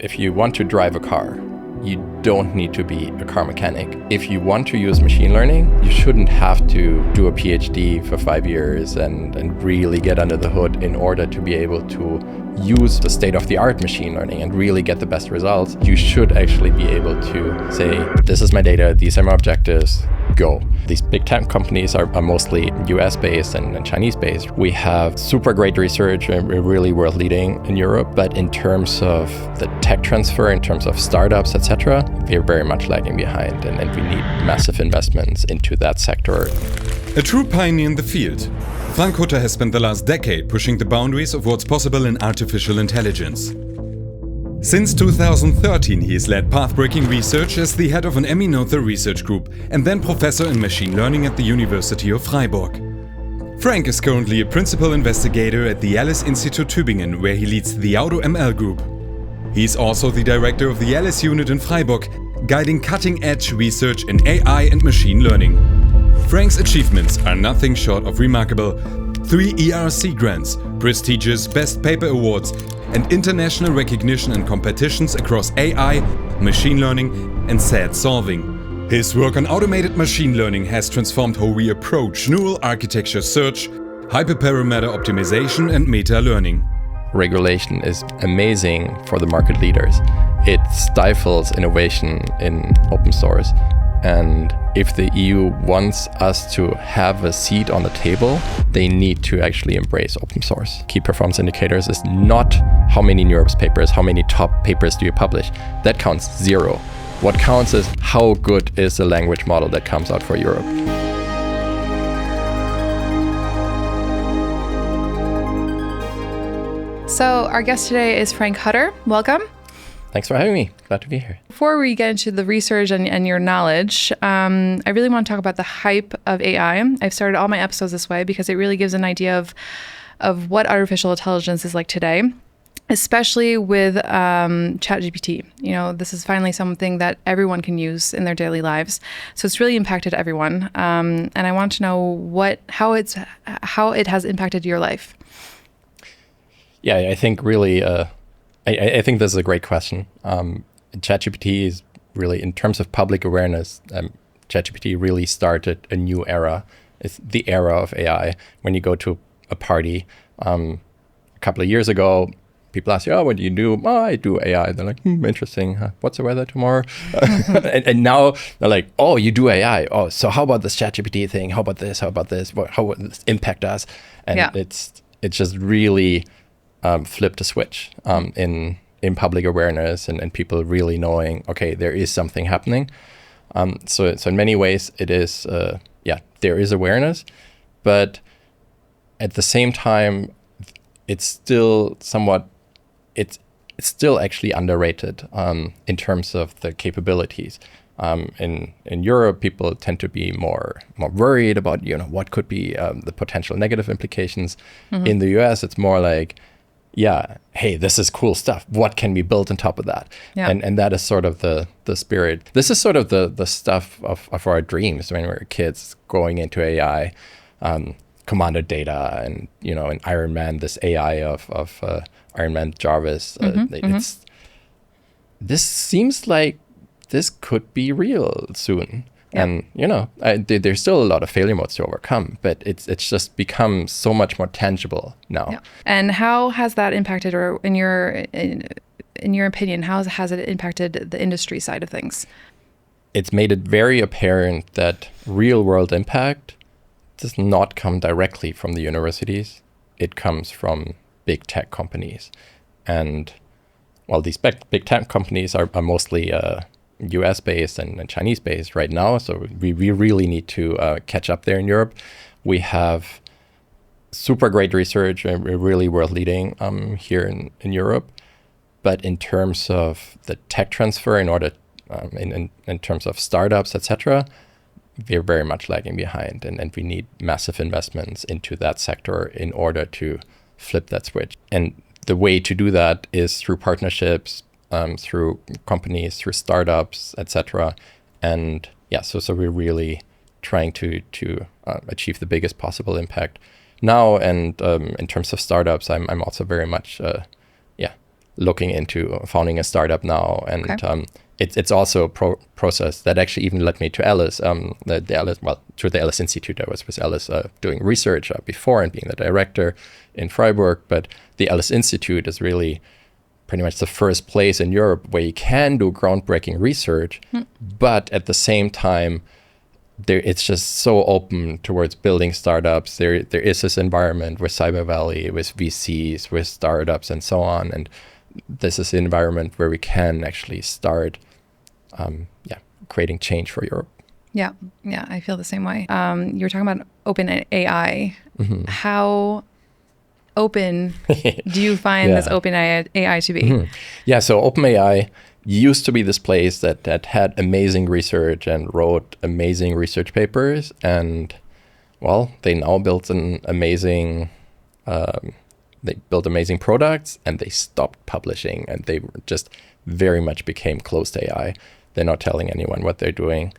If you want to drive a car, you don't need to be a car mechanic. If you want to use machine learning, you shouldn't have to do a PhD for 5 years and really get under the hood in order to be able to use the state-of-the-art machine learning and really get the best results. You should actually be able to say, this is my data, these are my objectives, go. These big tech companies are mostly US-based and Chinese-based. We have super great research and we're really world-leading in Europe, but in terms of the tech transfer, in terms of startups, etc., we're very much lagging behind, and we need massive investments into that sector. A true pioneer in the field, Frank Hutter has spent the last decade pushing the boundaries of what's possible in artificial intelligence. Since 2013, he has led path-breaking research as the head of an Emmy Noether research group and then professor in machine learning at the University of Freiburg. Frank is currently a principal investigator at the ELLIS Institute Tübingen, where he leads the AutoML group. He is also the director of the ELLIS unit in Freiburg, guiding cutting-edge research in AI and machine learning. Frank's achievements are nothing short of remarkable. 3 ERC grants, prestigious Best Paper Awards, and international recognition in competitions across AI, machine learning, and SAT solving. His work on automated machine learning has transformed how we approach neural architecture search, hyperparameter optimization, and meta-learning. Regulation is amazing for the market leaders. It stifles innovation in open source. And if the EU wants us to have a seat on the table, they need to actually embrace open source. Key performance indicators is not how many NeurIPS papers, how many top papers do you publish. That counts 0. What counts is how good is the language model that comes out for Europe. So our guest today is Frank Hutter. Welcome. Thanks for having me. Glad to be here. Before we get into the research and your knowledge, I really want to talk about the hype of AI. I've started all my episodes this way because it really gives an idea of what artificial intelligence is like today, especially with ChatGPT. You know, this is finally something that everyone can use in their daily lives. So it's really impacted everyone. And I want to know how it has impacted your life. Yeah, I think really... I think this is a great question. ChatGPT is really, in terms of public awareness, ChatGPT really started a new era. It's the era of AI. When you go to a party, a couple of years ago, people ask you, oh, what do you do? Oh, I do AI. They're like, interesting. Huh? What's the weather tomorrow? and now they're like, oh, you do AI. Oh, so how about this ChatGPT thing? How about this? How about this? How would this impact us? And it's just really... flipped a switch in public awareness and people really knowing, okay, there is something happening. So in many ways, it is, there is awareness, but at the same time, it's still somewhat, it's still actually underrated in terms of the capabilities. In Europe, people tend to be more worried about, what could be the potential negative implications. Mm-hmm. In the US, it's more like, yeah, hey, this is cool stuff. What can be built on top of that? Yeah. And that is sort of the spirit. This is sort of the stuff of our dreams when we were kids, going into AI, Commander Data, and in Iron Man, this AI of Iron Man Jarvis. This seems like this could be real soon. Yeah. And there's still a lot of failure modes to overcome, but it's just become so much more tangible now. Yeah. And how has that impacted, or in your opinion, how has it impacted the industry side of things? It's made it very apparent that real world impact does not come directly from the universities. It comes from big tech companies. And well, these big tech companies are mostly US-based and Chinese-based right now, so we really need to catch up there in Europe. We have super great research and we're really world-leading here in Europe, but in terms of the tech transfer, in terms of startups, etc., we're very much lagging behind, and we need massive investments into that sector in order to flip that switch. And the way to do that is through partnerships, through companies, through startups, etc. And so we're really trying to achieve the biggest possible impact now. And in terms of startups, I'm also very much looking into founding a startup now. And it's also a process that actually even led me to ELLIS. To the ELLIS Institute. I was with ELLIS doing research before and being the director in Freiburg. But the ELLIS Institute is really pretty much the first place in Europe where you can do groundbreaking research, but at the same time, it's just so open towards building startups. There is this environment with CyberValley, with VCs, with startups, and so on. And this is the environment where we can actually start, creating change for Europe. Yeah, I feel the same way. You were talking about OpenAI. How open do you find this OpenAI to be? Yeah, so OpenAI used to be this place that had amazing research and wrote amazing research papers. And, well, they now built an amazing, amazing products, and they stopped publishing, and they just very much became closed AI. They're not telling anyone what they're doing.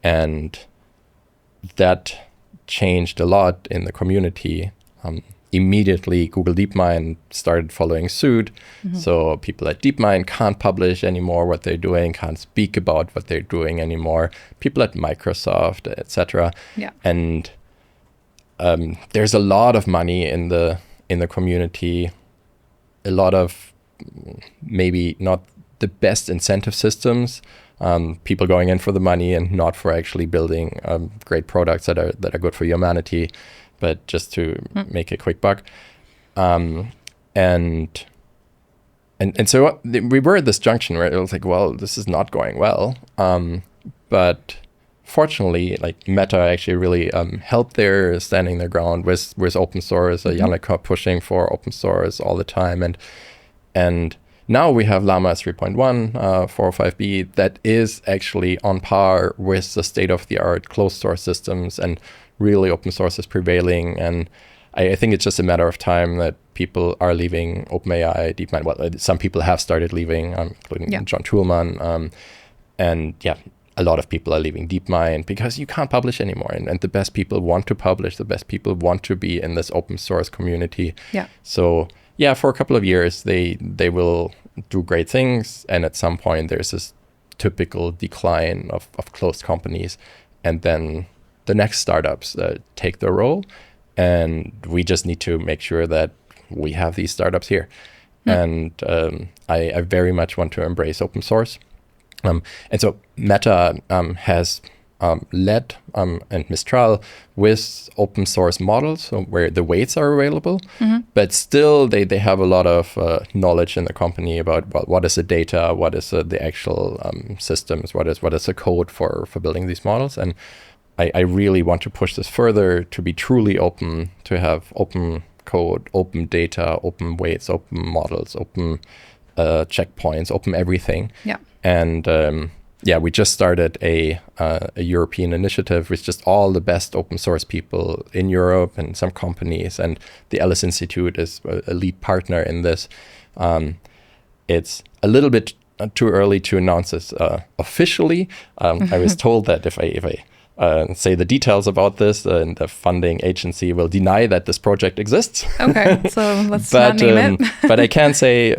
And that changed a lot in the community. Immediately, Google DeepMind started following suit. So people at DeepMind can't publish anymore what they're doing, can't speak about what they're doing anymore. People at Microsoft, etc. And there's a lot of money in the community, a lot of maybe not the best incentive systems. People going in for the money and not for actually building great products that are good for humanity, but just to make a quick buck. And so we were at this junction where it was like, well, this is not going well. But fortunately, like Meta actually really helped there, standing their ground with open source. Yannick pushing for open source all the time. And now we have Llama 3.1, 405B, that is actually on par with the state-of-the-art closed source systems, and really open source is prevailing. And I think it's just a matter of time that people are leaving OpenAI, DeepMind. Well, some people have started leaving, including John Toolman. And a lot of people are leaving DeepMind because you can't publish anymore. And the best people want to publish, the best people want to be in this open source community. So for a couple of years, they will do great things. And at some point, there's this typical decline of closed companies. And then the next startups take their role. And we just need to make sure that we have these startups here. And I very much want to embrace open source. And so Meta has led and Mistral with open source models, so where the weights are available, but still they have a lot of knowledge in the company about, well, what is the data, what is the actual systems, what is the code for building these models. And I really want to push this further to be truly open, to have open code, open data, open weights, open models, open checkpoints, open everything. And we just started a European initiative with just all the best open source people in Europe and some companies, and the ELLIS Institute is a lead partner in this. It's a little bit too early to announce this officially. I was told that if I say the details about this, and the funding agency will deny that this project exists. Okay, so let's not name it. But I can say,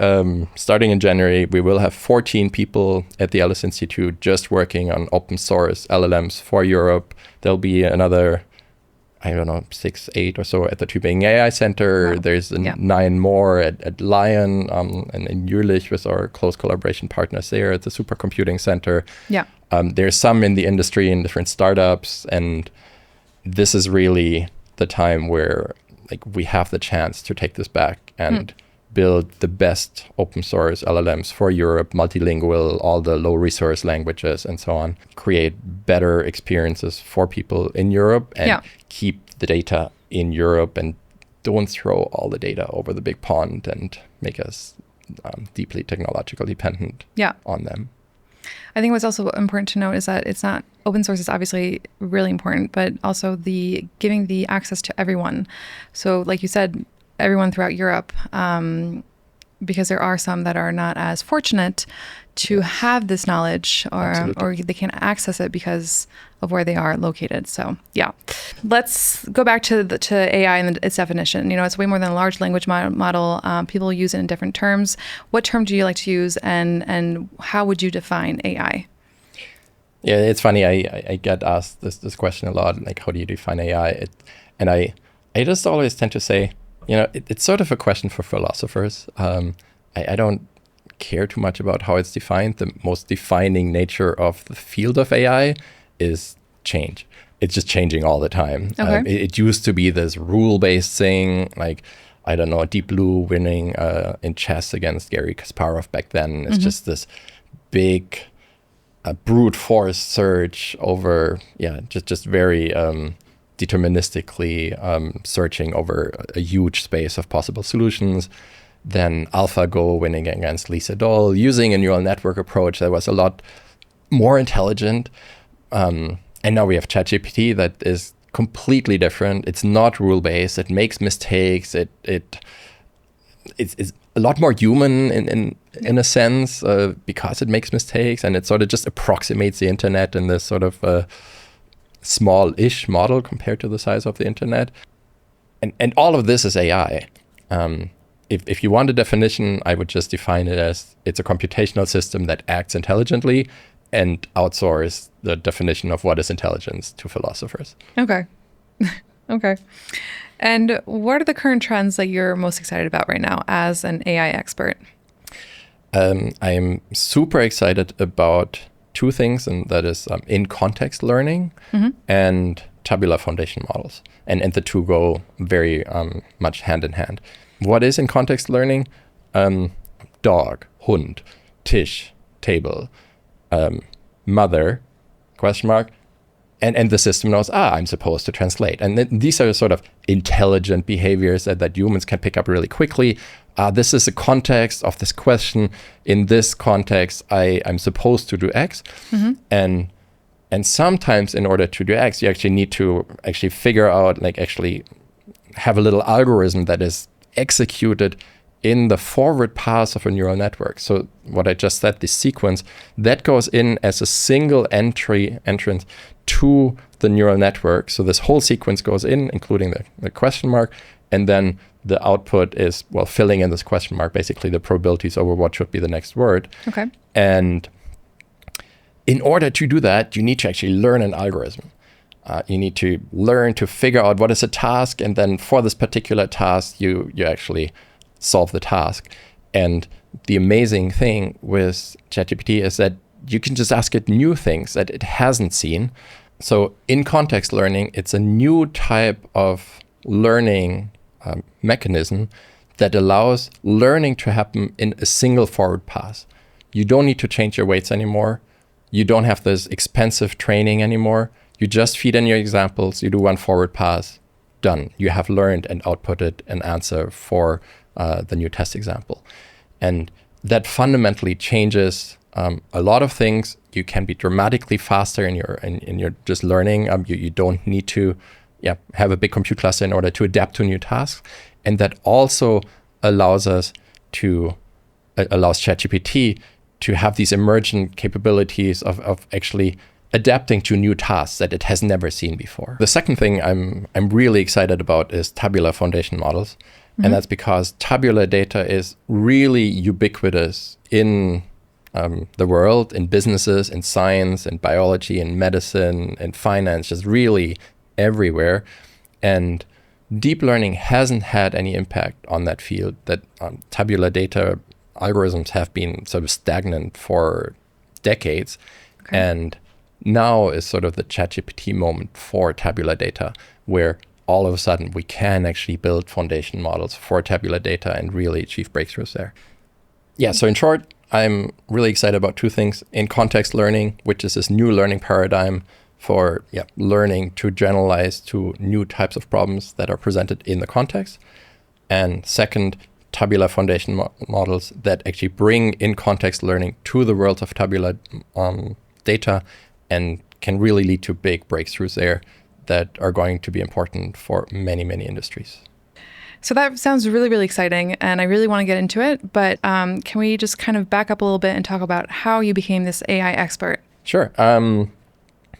starting in January, we will have 14 people at the ELLIS Institute just working on open source LLMs for Europe. There'll be another, 6, 8 or so at the Tübingen AI Center. Wow. There's 9 more at Lion and in EURAI with our close collaboration partners there at the Supercomputing Center. There's some in the industry in different startups, and this is really the time where we have the chance to take this back and build the best open source LLMs for Europe, multilingual, all the low resource languages and so on, create better experiences for people in Europe, and keep the data in Europe, and don't throw all the data over the big pond and make us deeply technologically dependent on them. I think what's also important to note is that it's not, open source is obviously really important, but also giving the access to everyone. So like you said, everyone throughout Europe, because there are some that are not as fortunate to have this knowledge, or they can't access it because of where they are located. So yeah, let's go back to AI and its definition. It's way more than a large language model. People use it in different terms. What term do you like to use, and how would you define AI? Yeah, it's funny. I get asked this question a lot, like, how do you define AI? And I just always tend to say, it's sort of a question for philosophers. I don't care too much about how it's defined. The most defining nature of the field of AI is change. It's just changing all the time. Okay. It used to be this rule-based thing, like, I don't know, Deep Blue winning in chess against Garry Kasparov back then. It's just this big brute force search over, just very deterministically searching over a huge space of possible solutions. Then AlphaGo winning against Lee Sedol, using a neural network approach that was a lot more intelligent. And now we have ChatGPT that is completely different. It's not rule-based. It makes mistakes. It's a lot more human in a sense because it makes mistakes, and it sort of just approximates the internet in this sort of small-ish model compared to the size of the internet. And all of this is AI. If you want a definition, I would just define it as it's a computational system that acts intelligently, and outsource the definition of what is intelligence to philosophers. Okay. Okay. And what are the current trends that you're most excited about right now as an AI expert? I'm super excited about two things, and that is in-context learning and tabular foundation models. And the two go very much hand in hand. What is in-context learning? Dog, Hund, Tisch, table, mother, question mark. And the system knows, I'm supposed to translate. And these are sort of intelligent behaviors that humans can pick up really quickly. This is the context of this question. In this context, I'm supposed to do X. And sometimes in order to do X, you actually need to actually figure out, like actually have a little algorithm that is executed in the forward pass of a neural network. So what I just said, this sequence, that goes in as a single entrance to the neural network. So this whole sequence goes in, including the question mark, and then the output is, filling in this question mark, basically the probabilities over what should be the next word. Okay. And in order to do that, you need to actually learn an algorithm. You need to learn to figure out what is a task, and then for this particular task, you actually solve the task. And the amazing thing with ChatGPT is that you can just ask it new things that it hasn't seen. So in context learning, it's a new type of learning mechanism that allows learning to happen in a single forward pass. You don't need to change your weights anymore. You don't have this expensive training anymore. You just feed in your examples, you do one forward pass, done. You have learned and outputted an answer for the new test example. And that fundamentally changes a lot of things. You can be dramatically faster in your just learning. You don't need to have a big compute cluster in order to adapt to new tasks. And that also allows ChatGPT to have these emergent capabilities of actually adapting to new tasks that it has never seen before. The second thing I'm really excited about is tabular foundation models. And that's because tabular data is really ubiquitous in the world, in businesses, in science, in biology, in medicine, in finance, just really everywhere. And deep learning hasn't had any impact on that field. That tabular data algorithms have been sort of stagnant for decades. Okay. And now is sort of the ChatGPT moment for tabular data, where all of a sudden we can actually build foundation models for tabular data and really achieve breakthroughs there. Yeah, so in short, I'm really excited about two things. In context learning, which is this new learning paradigm for learning to generalize to new types of problems that are presented in the context. And second, tabular foundation models that actually bring in context learning to the world of tabular data and can really lead to big breakthroughs there that are going to be important for many, many industries. So that sounds really, really exciting, and I really want to get into it. But can we just kind of back up a little bit and talk about how you became this AI expert? Sure.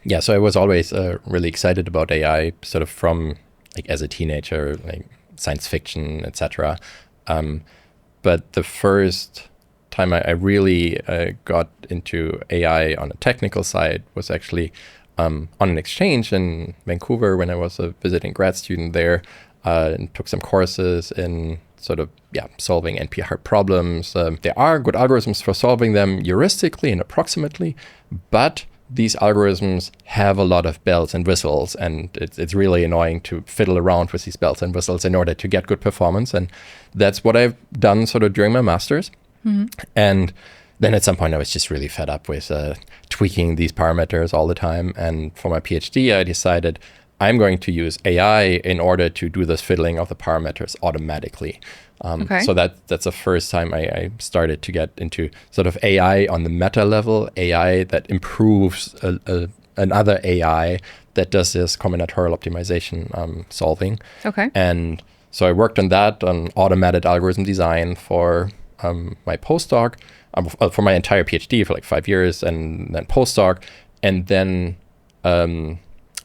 Yeah, so I was always really excited about AI, sort of from like as a teenager, like science fiction, etc. But the first time I really got into AI on a technical side was actually on an exchange in Vancouver when I was a visiting grad student there, and took some courses in sort of solving NP-hard problems. There are good algorithms for solving them heuristically and approximately, but these algorithms have a lot of bells and whistles, and it's really annoying to fiddle around with these bells and whistles in order to get good performance. And that's what I've done sort of during my master's. Mm-hmm. And then at some point I was just really fed up with tweaking these parameters all the time. And for my PhD, I decided I'm going to use AI in order to do this fiddling of the parameters automatically. So that's the first time I started to get into sort of AI on the meta level, AI that improves another AI that does this combinatorial optimization solving. Okay. And so I worked on that, on automated algorithm design for my postdoc, for my entire PhD for like 5 years, and then postdoc. And then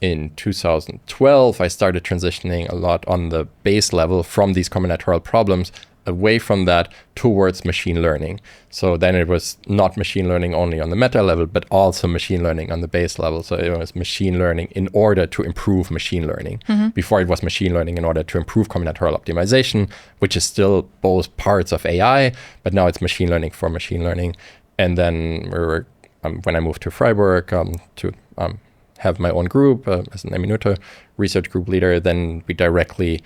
in 2012, I started transitioning a lot on the base level from these combinatorial problems away from that towards machine learning. So then it was not machine learning only on the meta level, but also machine learning on the base level. So it was machine learning in order to improve machine learning. Mm-hmm. Before it was machine learning in order to improve combinatorial optimization, which is still both parts of AI, but now it's machine learning for machine learning. And then when I moved to Freiburg to have my own group as an Minuto research group leader, then we directly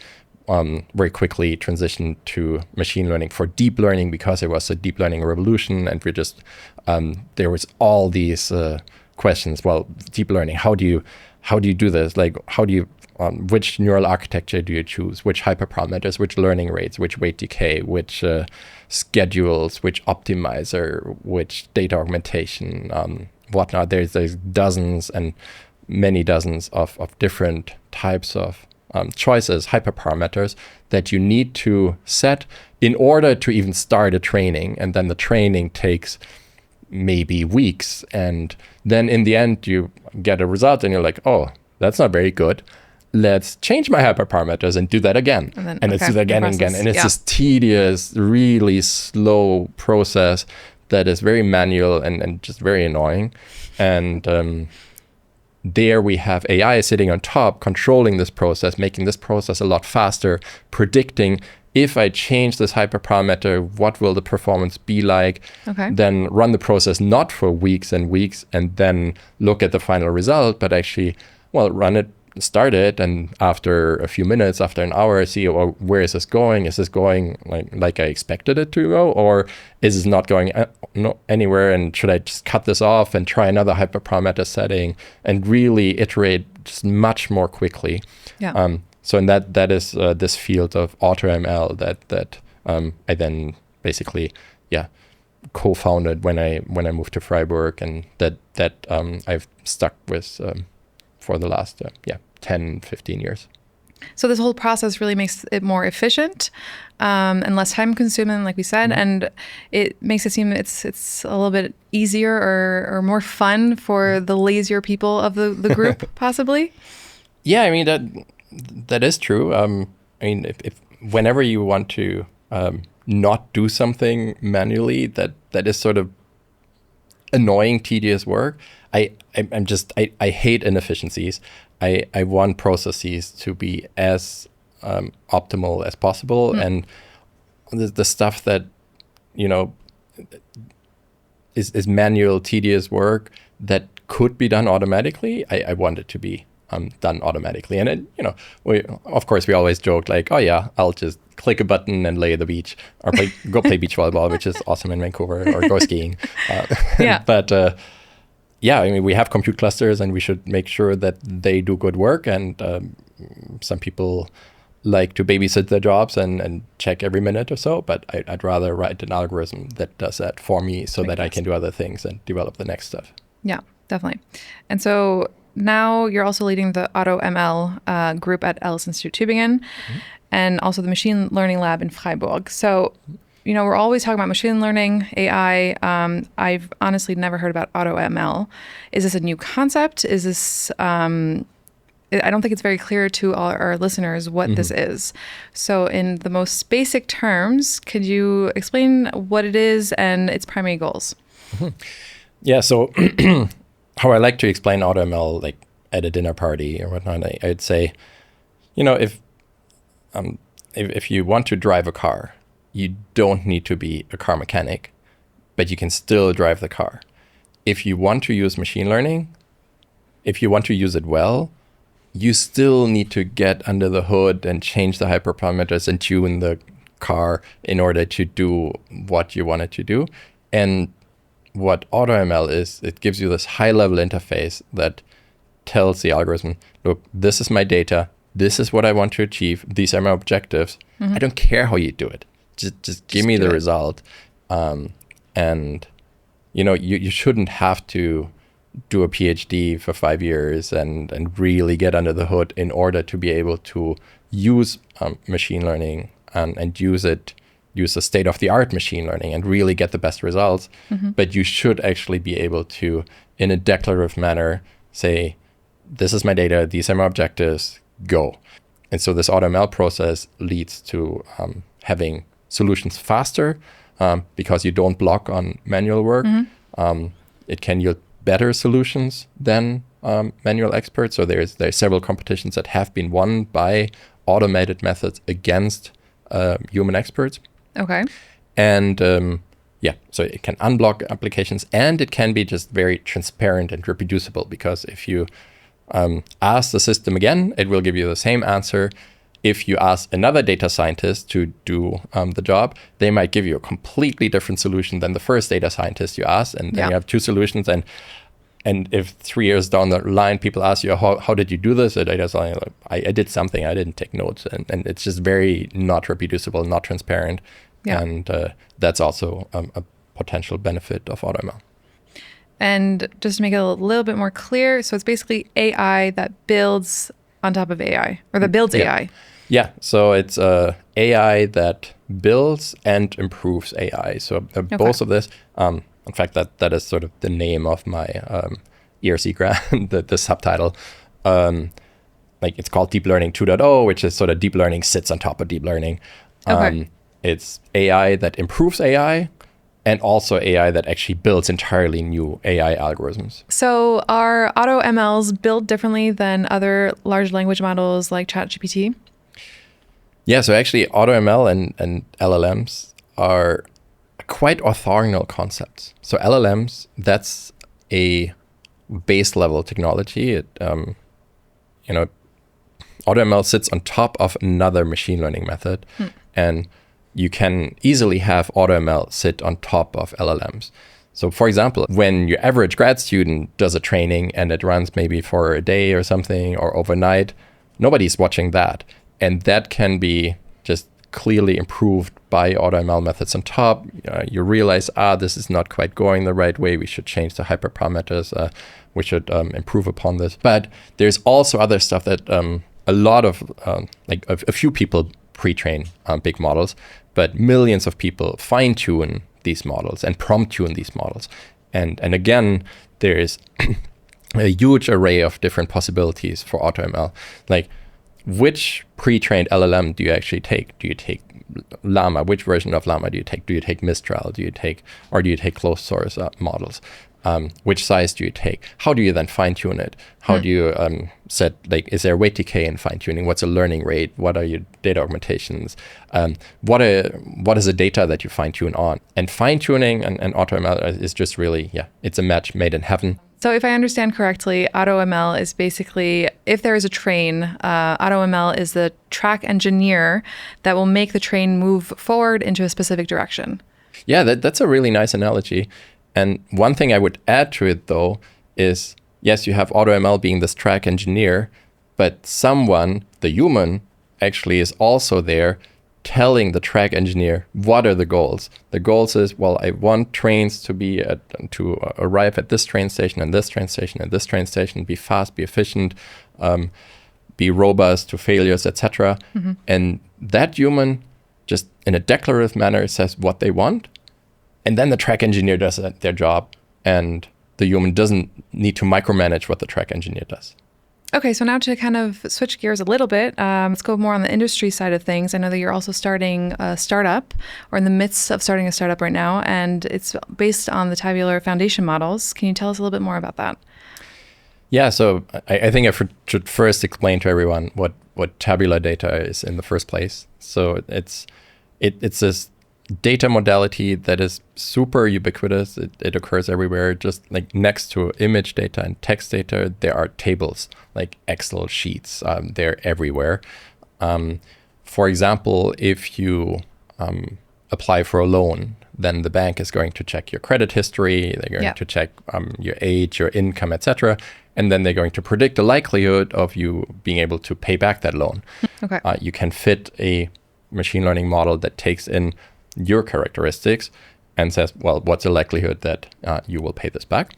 very quickly transitioned to machine learning for deep learning, because it was a deep learning revolution. And we just there was all these questions. Well, deep learning, how do you do this? Like, how do you which neural architecture do you choose? Which hyperparameters? Which learning rates? Which weight decay? Which schedules? Which optimizer? Which data augmentation? Whatnot. There's dozens and many dozens of different types of choices, hyperparameters that you need to set in order to even start a training. And then the training takes maybe weeks. And then in the end, you get a result and you're like, oh, that's not very good. Let's change my hyperparameters and do that again. And let's do that again and again. And it's this tedious, really slow process that is very manual and just very annoying. And there we have AI sitting on top, controlling this process, making this process a lot faster, predicting if I change this hyperparameter, what will the performance be like? Okay. Then run the process not for weeks and weeks and then look at the final result, but actually, run it, start it, and after a few minutes, after an hour, see, where is this going? Is this going like I expected it to go, or is it not going anywhere? And should I just cut this off and try another hyperparameter setting and really iterate just much more quickly? Yeah. So in that is this field of AutoML that I then basically co-founded when I moved to Freiburg, and that I've stuck with for the last 10, 15 years. So this whole process really makes it more efficient and less time consuming, like we said, and it makes it seem it's a little bit easier or more fun for the lazier people of the group, possibly. Yeah, I mean that is true. I mean, if whenever you want to not do something manually, that is sort of annoying, tedious work. I hate inefficiencies. I want processes to be as optimal as possible, and the stuff that is manual, tedious work that could be done automatically, I want it to be done automatically. And it, we always joke like, oh yeah, I'll just click a button and lay at the beach, or go play beach volleyball, which is awesome in Vancouver, or go skiing. But I mean, we have compute clusters, and we should make sure that they do good work. And some people like to babysit their jobs and check every minute or so, but I'd rather write an algorithm that does that for me, so that I can do other things and develop the next stuff. Yeah, definitely. And so now you're also leading the AutoML group at ELLIS Institute Tübingen. Mm-hmm. and also the machine learning lab in Freiburg. So, we're always talking about machine learning, AI. I've honestly never heard about AutoML. Is this a new concept? Is this, I don't think it's very clear to all our listeners what this is. So in the most basic terms, could you explain what it is and its primary goals? Yeah, so how I like to explain AutoML, like at a dinner party or whatnot, I'd say, if you want to drive a car, you don't need to be a car mechanic, but you can still drive the car. If you want to use machine learning, if you want to use it well, you still need to get under the hood and change the hyperparameters and tune the car in order to do what you want it to do. And what AutoML is, it gives you this high-level interface that tells the algorithm, look, this is my data, this is what I want to achieve, these are my objectives. I don't care how you do it. Just give me the result. And you shouldn't have to do a PhD for 5 years and really get under the hood in order to be able to use machine learning and use the state-of-the-art machine learning and really get the best results. But you should actually be able to, in a declarative manner, say, this is my data, these are my objectives, go. And so this AutoML process leads to having solutions faster because you don't block on manual work. It can yield better solutions than manual experts. So there's several competitions that have been won by automated methods against human experts. Okay. And so it can unblock applications, and it can be just very transparent and reproducible, because if you ask the system again, it will give you the same answer. If you ask another data scientist to do the job, they might give you a completely different solution than the first data scientist you asked, and then you have two solutions. And if 3 years down the line, people ask you, how did you do this? A data scientist, I did something, I didn't take notes. And it's just very not reproducible, not transparent. Yeah. And that's also a potential benefit of AutoML. And just to make it a little bit more clear, so it's basically AI that builds on top of AI, or that builds AI. Yeah, so it's AI that builds and improves AI. So both of this, in fact, that is sort of the name of my ERC grant, the subtitle. It's called Deep Learning 2.0, which is sort of deep learning sits on top of deep learning. It's AI that improves AI, and also AI that actually builds entirely new AI algorithms. So are AutoMLs built differently than other large language models like ChatGPT? Yeah, so actually AutoML and LLMs are quite orthogonal concepts. So LLMs, that's a base level technology. It, AutoML sits on top of another machine learning method, and you can easily have AutoML sit on top of LLMs. So for example, when your average grad student does a training and it runs maybe for a day or something or overnight, nobody's watching that. And that can be just clearly improved by AutoML methods on top. You realize, this is not quite going the right way. We should change the hyperparameters. We should improve upon this. But there's also other stuff that a lot of, a few people pre-train big models, but millions of people fine-tune these models and prompt-tune these models. And again, there is a huge array of different possibilities for AutoML. Like, which pre-trained LLM do you actually take? Do you take Llama? Which version of Llama do you take? Do you take Mistral? Do you take closed source models? Which size do you take? How do you then fine-tune it? How do you set, is there weight decay in fine-tuning? What's a learning rate? What are your data augmentations? What is the data that you fine-tune on? And fine-tuning and AutoML is just really, it's a match made in heaven. So if I understand correctly, AutoML is basically, if there is a train, AutoML is the track engineer that will make the train move forward into a specific direction. Yeah, that's a really nice analogy. And one thing I would add to it, though, is, yes, you have AutoML being this track engineer, but someone, the human, actually is also there telling the track engineer what are the goals. The goals is, well, I want trains to arrive at this train station and this train station and this train station, be fast, be efficient. be robust to failures, etc. And that human just in a declarative manner says what they want, and then the track engineer does their job, and the human doesn't need to micromanage what the track engineer does. Okay, so now to kind of switch gears a little bit, let's go more on the industry side of things. I know that you're also starting a startup, or in the midst of starting a startup right now, and it's based on the Tabular foundation models. Can you tell us a little bit more about that? Yeah, so I think I should first explain to everyone what tabular data is in the first place. So it's this data modality that is super ubiquitous. It occurs everywhere. Just like next to image data and text data, there are tables like Excel sheets. They're everywhere. For example, if you apply for a loan, then the bank is going to check your credit history. They're going to check your age, your income, etc. And then they're going to predict the likelihood of you being able to pay back that loan. Okay. You can fit a machine learning model that takes in your characteristics and says, well, what's the likelihood that you will pay this back?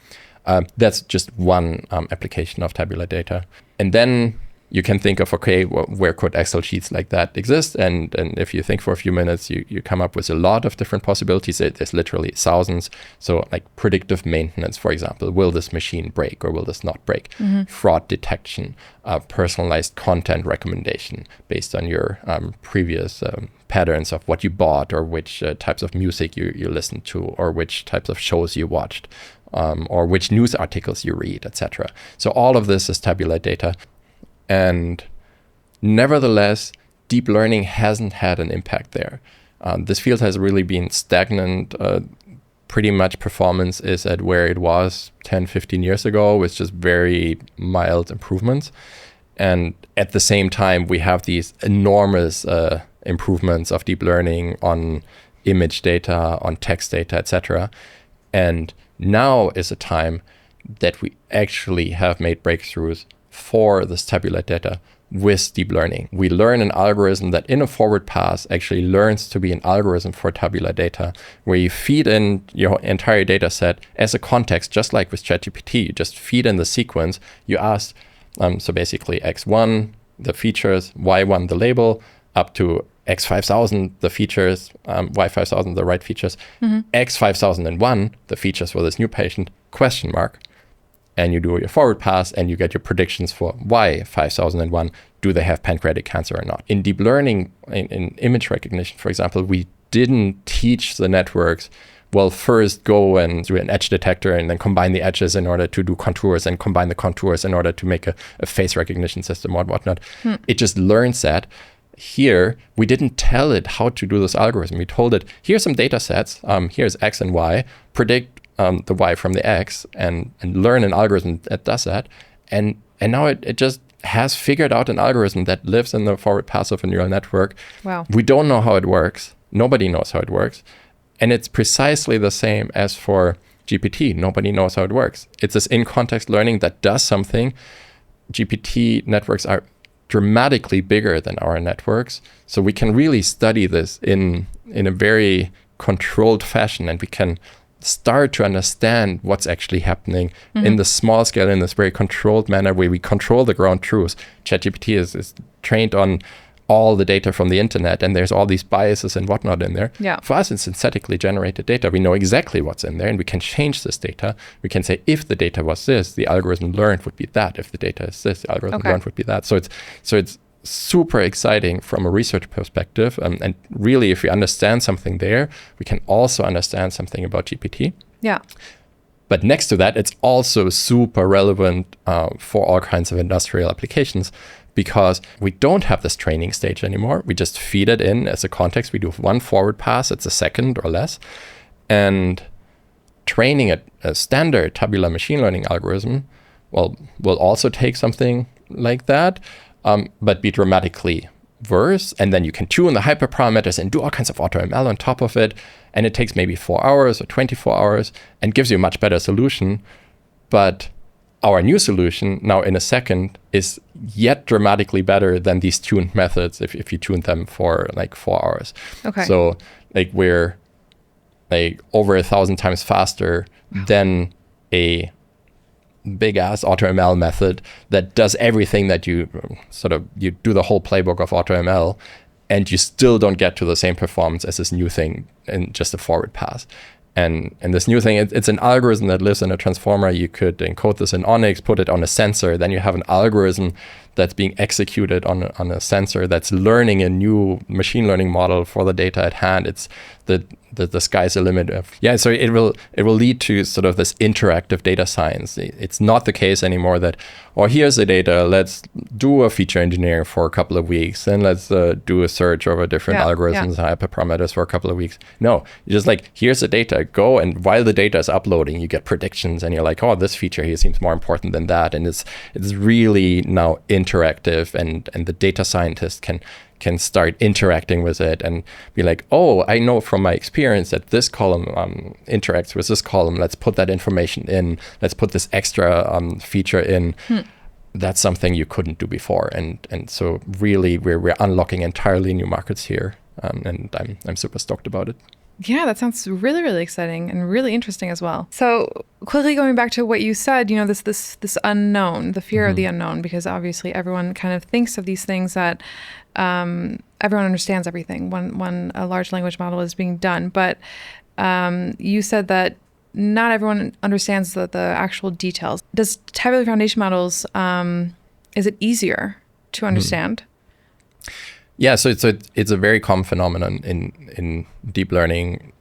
That's just one application of tabular data. And then you can think of, okay, well, where could Excel sheets like that exist? And if you think for a few minutes, you come up with a lot of different possibilities. There's literally thousands. So like predictive maintenance, for example, will this machine break or will this not break? Fraud detection, personalized content recommendation based on your previous patterns of what you bought or which types of music you listened to or which types of shows you watched or which news articles you read, etc. So all of this is tabular data. And nevertheless, deep learning hasn't had an impact there. This field has really been stagnant. Pretty much performance is at where it was 10, 15 years ago with just very mild improvements. And at the same time, we have these enormous improvements of deep learning on image data, on text data, etc. And now is a time that we actually have made breakthroughs for this tabular data with deep learning. We learn an algorithm that in a forward pass actually learns to be an algorithm for tabular data, where you feed in your entire data set as a context, just like with ChatGPT. You just feed in the sequence. You ask, so basically X1, the features, Y1, the label, up to X5000, the features, Y5000, the right features, X5001, the features for this new patient, question mark. And you do your forward pass and you get your predictions for Y5001. Do they have pancreatic cancer or not? In deep learning, in image recognition, for example, we didn't teach the networks, well, first go and do an edge detector and then combine the edges in order to do contours and combine the contours in order to make a face recognition system or whatnot. It just learns that. Here, we didn't tell it how to do this algorithm. We told it, here's some data sets, here's X and Y, predict the Y from the X and learn an algorithm that does that. And now it just has figured out an algorithm that lives in the forward pass of a neural network. Wow. We don't know how it works. Nobody knows how it works. And it's precisely the same as for GPT. Nobody knows how it works. It's this in-context learning that does something. GPT networks are dramatically bigger than our networks. So we can really study this in a very controlled fashion, and we can start to understand what's actually happening in the small scale, in this very controlled manner where we control the ground truth. ChatGPT is trained on all the data from the internet, and there's all these biases and whatnot in there. Yeah. For us, it's synthetically generated data. We know exactly what's in there, and we can change this data. We can say, if the data was this, the algorithm learned would be that. If the data is this, the algorithm learned would be that. So it's super exciting from a research perspective. And really, if we understand something there, we can also understand something about GPT. Yeah. But next to that, it's also super relevant for all kinds of industrial applications, because we don't have this training stage anymore. We just feed it in as a context. We do one forward pass, it's a second or less. And training a standard tabular machine learning algorithm, well, will also take something like that, but be dramatically worse. And then you can tune the hyperparameters and do all kinds of AutoML on top of it. And it takes maybe 4 hours or 24 hours and gives you a much better solution. But our new solution now in a second is yet dramatically better than these tuned methods if you tune them for like 4 hours. Okay. So like we're like over 1,000 times faster than a big ass AutoML method that does everything that you do the whole playbook of AutoML, and you still don't get to the same performance as this new thing in just a forward pass. And this new thing, it's an algorithm that lives in a transformer. You could encode this in Onyx, put it on a sensor. Then you have an algorithm that's being executed on a sensor that's learning a new machine learning model for the data at hand. It's the sky's the limit. So it will lead to sort of this interactive data science. It's not the case anymore that, here's the data, let's do a feature engineering for a couple of weeks, and let's do a search over different algorithms, hyperparameters for a couple of weeks. No, you're just like, here's the data, go, and while the data is uploading, you get predictions, and you're like, this feature here seems more important than that, and it's really now interactive, and the data scientist can start interacting with it and be like, I know from my experience that this column interacts with this column. Let's put that information in. Let's put this extra feature in. That's something you couldn't do before. And so really we're unlocking entirely new markets here. And I'm super stoked about it. Yeah, that sounds really, really exciting and really interesting as well. So quickly going back to what you said, this unknown, the fear of the unknown, because obviously everyone kind of thinks of these things that everyone understands everything when a large language model is being done. But you said that not everyone understands the actual details. Does tabular foundation models, is it easier to understand? Yeah, so it's a very common phenomenon in deep learning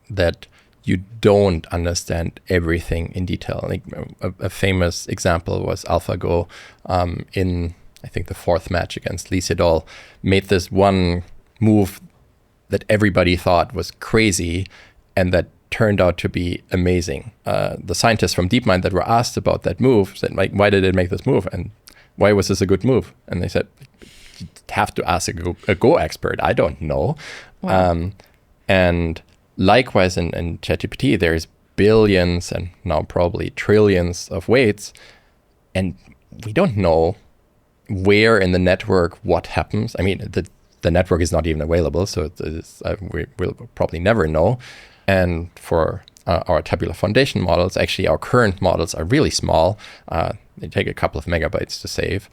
that you don't understand everything in detail. Like a famous example was AlphaGo in, I think, the fourth match against Lee Sedol, made this one move that everybody thought was crazy and that turned out to be amazing. The scientists from DeepMind that were asked about that move said, like, why did it make this move? And why was this a good move? And they said, you have to ask a Go expert. I don't know. Wow. And likewise in ChatGPT, there's billions and now probably trillions of weights, and we don't know where in the network what happens. I mean, the network is not even available, so we'll probably never know. And for our tabular foundation models, actually our current models are really small. They take a couple of megabytes to save,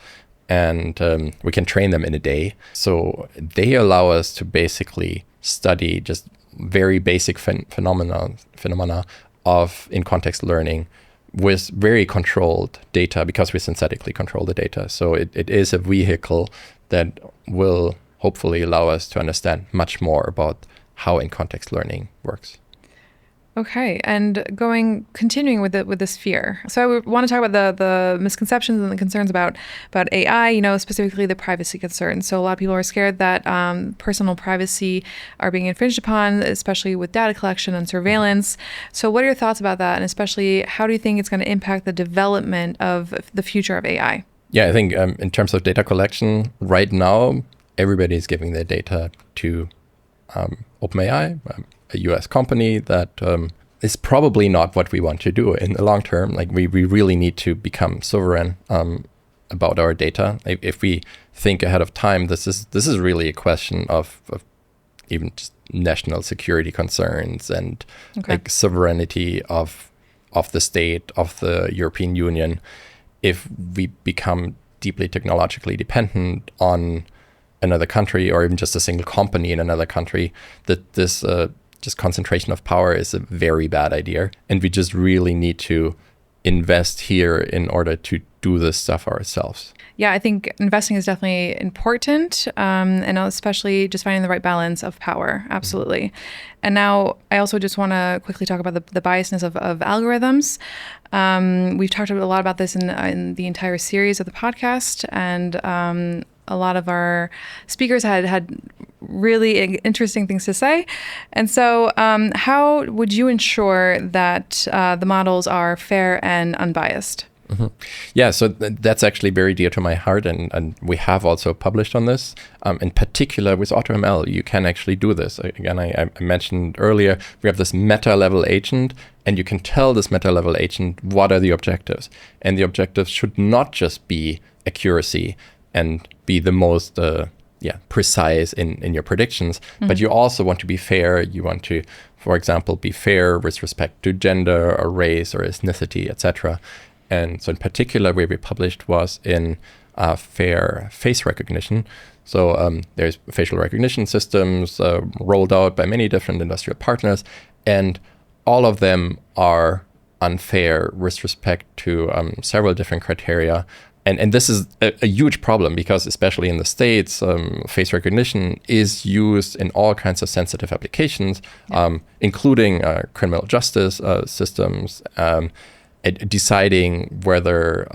and we can train them in a day. So they allow us to basically study just very basic phenomena of in-context learning with very controlled data, because we synthetically control the data. So it is a vehicle that will hopefully allow us to understand much more about how in-context learning works. Okay, and continuing with this fear. So I want to talk about the misconceptions and the concerns about AI, specifically the privacy concerns. So a lot of people are scared that personal privacy are being infringed upon, especially with data collection and surveillance. So what are your thoughts about that? And especially, how do you think it's going to impact the development of the future of AI? Yeah, I think in terms of data collection, right now, everybody is giving their data to OpenAI, a US company that is probably not what we want to do in the long term. Like we really need to become sovereign about our data. If we think ahead of time, this is really a question of even just national security concerns and like sovereignty of the state, of the European Union. If we become deeply technologically dependent on another country or even just a single company in another country, that this just concentration of power is a very bad idea. And we just really need to invest here in order to do this stuff ourselves. Yeah, I think investing is definitely important, and especially just finding the right balance of power. Absolutely. And now I also just want to quickly talk about the biasness of algorithms. We've talked a lot about this in the entire series of the podcast, and a lot of our speakers had really interesting things to say. And so how would you ensure that the models are fair and unbiased? Mm-hmm. Yeah, so that's actually very dear to my heart, and we have also published on this. In particular with AutoML, you can actually do this. Again, I mentioned earlier, we have this meta-level agent, and you can tell this meta-level agent what are the objectives. And the objectives should not just be accuracy and be the most precise in your predictions, but you also want to be fair. You want to, for example, be fair with respect to gender or race or ethnicity, etc. And so in particular, where we published was in fair face recognition. So there's facial recognition systems rolled out by many different industrial partners, and all of them are unfair with respect to several different criteria. And this is a huge problem because, especially in the States, face recognition is used in all kinds of sensitive applications, including criminal justice systems, deciding whether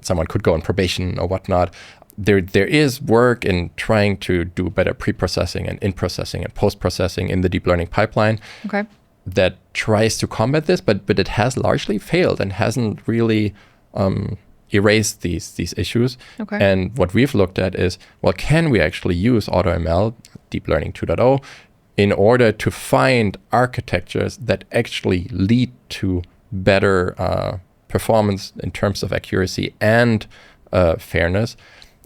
someone could go on probation or whatnot. There is work in trying to do better pre-processing and in-processing and post-processing in the deep learning pipeline that tries to combat this, but it has largely failed and hasn't really erase these issues. And what we've looked at is, well, can we actually use AutoML, Deep Learning 2.0, in order to find architectures that actually lead to better performance in terms of accuracy and fairness,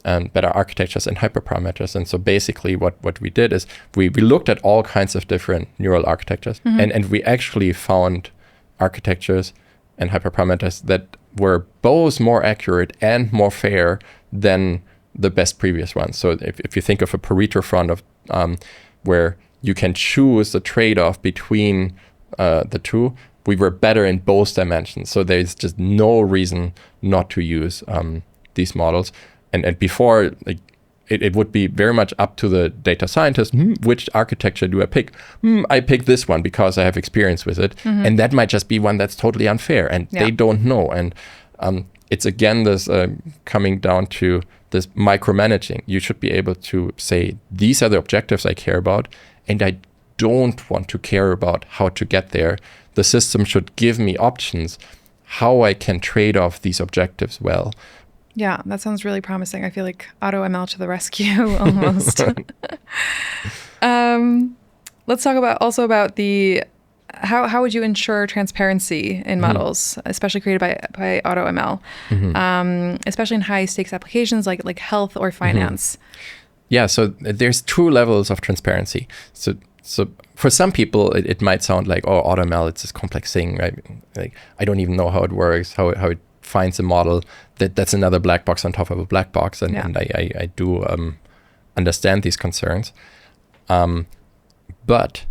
and better architectures and hyperparameters. And so basically what we did is we looked at all kinds of different neural architectures, and we actually found architectures and hyperparameters that were both more accurate and more fair than the best previous ones. So if you think of a Pareto front of where you can choose the trade-off between the two, we were better in both dimensions. So there's just no reason not to use these models. And before, it would be very much up to the data scientist. Which architecture do I pick? I pick this one because I have experience with it. And that might just be one that's totally unfair, and they don't know. And it's again this coming down to this micromanaging. You should be able to say, these are the objectives I care about, and I don't want to care about how to get there. The system should give me options how I can trade off these objectives well. Yeah, that sounds really promising. I feel like AutoML to the rescue almost. Let's talk about the how would you ensure transparency in models, especially created by AutoML, especially in high stakes applications like health or finance. Yeah, so there's two levels of transparency. So for some people, it might sound like, oh, AutoML, it's this complex thing, right? Like, I don't even know how it works, how it finds a model. That's another black box on top of a black box. And I do understand these concerns. But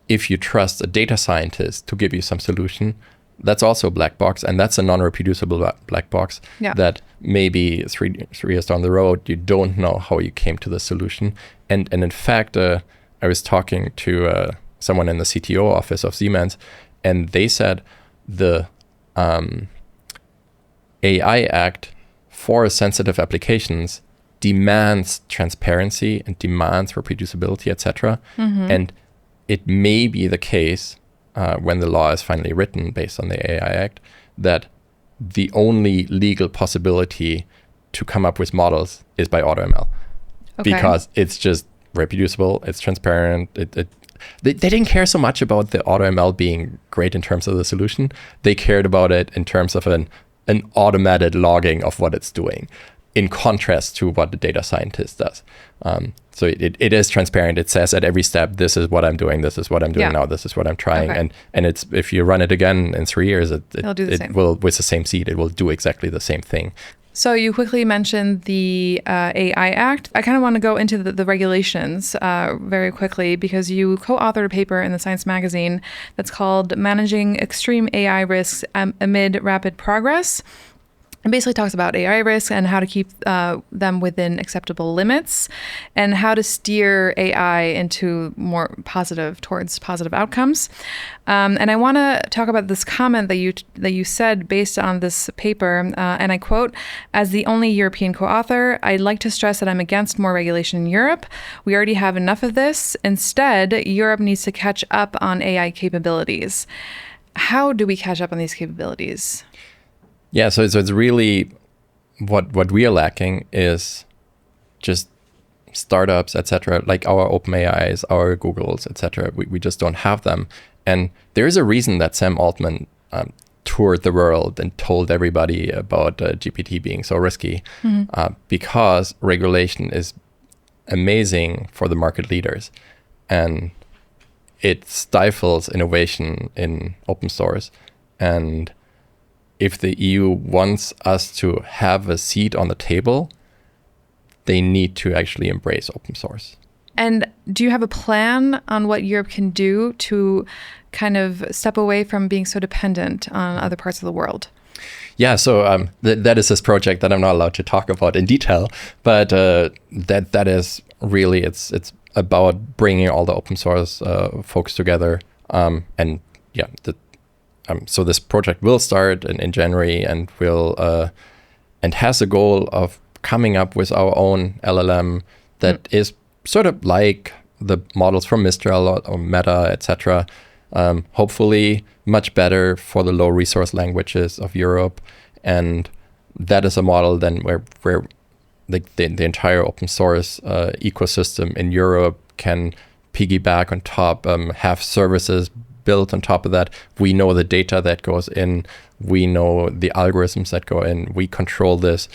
if you trust a data scientist to give you some solution, that's also a black box, and that's a non-reproducible black box that maybe three years down the road, you don't know how you came to the solution. And in fact, I was talking to someone in the CTO office of Siemens, and they said the AI Act for sensitive applications demands transparency and demands reproducibility, etc. And it may be the case when the law is finally written based on the AI Act that the only legal possibility to come up with models is by AutoML, because it's just reproducible, it's transparent. They didn't care so much about the AutoML being great in terms of the solution. They cared about it in terms of an automated logging of what it's doing, in contrast to what the data scientist does. So it is transparent. It says at every step, this is what I'm doing, this is what I'm doing now, this is what I'm trying. And it's, if you run it again in 3 years, it'll do the same. Will, with the same seed, it will do exactly the same thing. So you quickly mentioned the AI Act. I kind of want to go into the regulations very quickly, because you co-authored a paper in the Science magazine that's called Managing Extreme AI Risks Amid Rapid Progress. It basically talks about AI risks and how to keep them within acceptable limits, and how to steer AI into towards positive outcomes. And I want to talk about this comment that you said based on this paper, and I quote, "As the only European co-author, I'd like to stress that I'm against more regulation in Europe. We already have enough of this. Instead, Europe needs to catch up on AI capabilities." How do we catch up on these capabilities? Yeah, so it's really what we are lacking is just startups, etc., like our OpenAIs, our Googles, etc. We just don't have them. And there is a reason that Sam Altman toured the world and told everybody about GPT being so risky, because regulation is amazing for the market leaders, and it stifles innovation in open source. And if the EU wants us to have a seat on the table, they need to actually embrace open source. And do you have a plan on what Europe can do to kind of step away from being so dependent on other parts of the world? Yeah, so that is this project that I'm not allowed to talk about in detail, but that is really, it's about bringing all the open source folks together. And yeah, so this project will start in January and will and has a goal of coming up with our own LLM that is sort of like the models from Mistral or Meta, etc. Hopefully much better for the low resource languages of Europe. And that is a model then where the entire open source ecosystem in Europe can piggyback on top, have services built on top of that. We know the data that goes in, we know the algorithms that go in, we control this,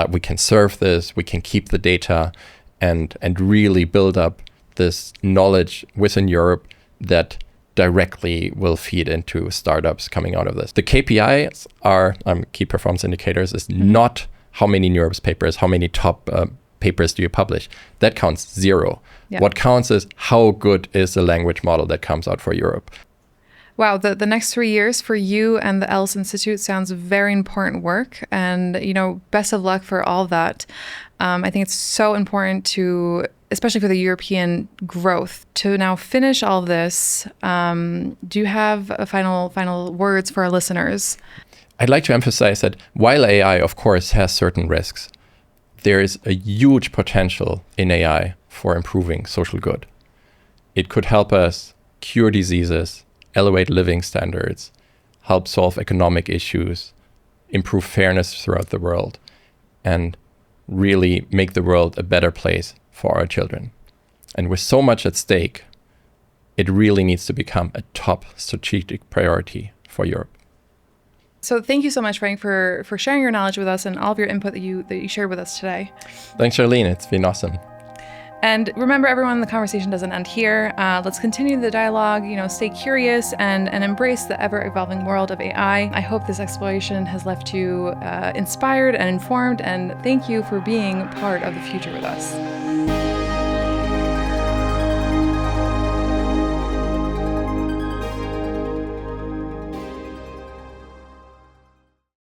we can serve this, we can keep the data, and really build up this knowledge within Europe that directly will feed into startups coming out of this. The KPIs are, key performance indicators, is not how many NeurIPS papers, how many top papers do you publish. That counts 0. Yeah. What counts is how good is the language model that comes out for Europe. Wow, the next 3 years for you and the ELLIS Institute sounds very important work. And, best of luck for all that. I think it's so important to, especially for the European growth, to now finish all of this. Do you have a final words for our listeners? I'd like to emphasize that while AI, of course, has certain risks, there is a huge potential in AI for improving social good. It could help us cure diseases, elevate living standards, help solve economic issues, improve fairness throughout the world, and really make the world a better place for our children. And with so much at stake, it really needs to become a top strategic priority for Europe. So thank you so much, Frank, for sharing your knowledge with us and all of your input that you shared with us today. Thanks, Charlene. It's been awesome. And remember, everyone, the conversation doesn't end here. Let's continue the dialogue, stay curious and embrace the ever-evolving world of AI. I hope this exploration has left you inspired and informed, and thank you for being part of the future with us.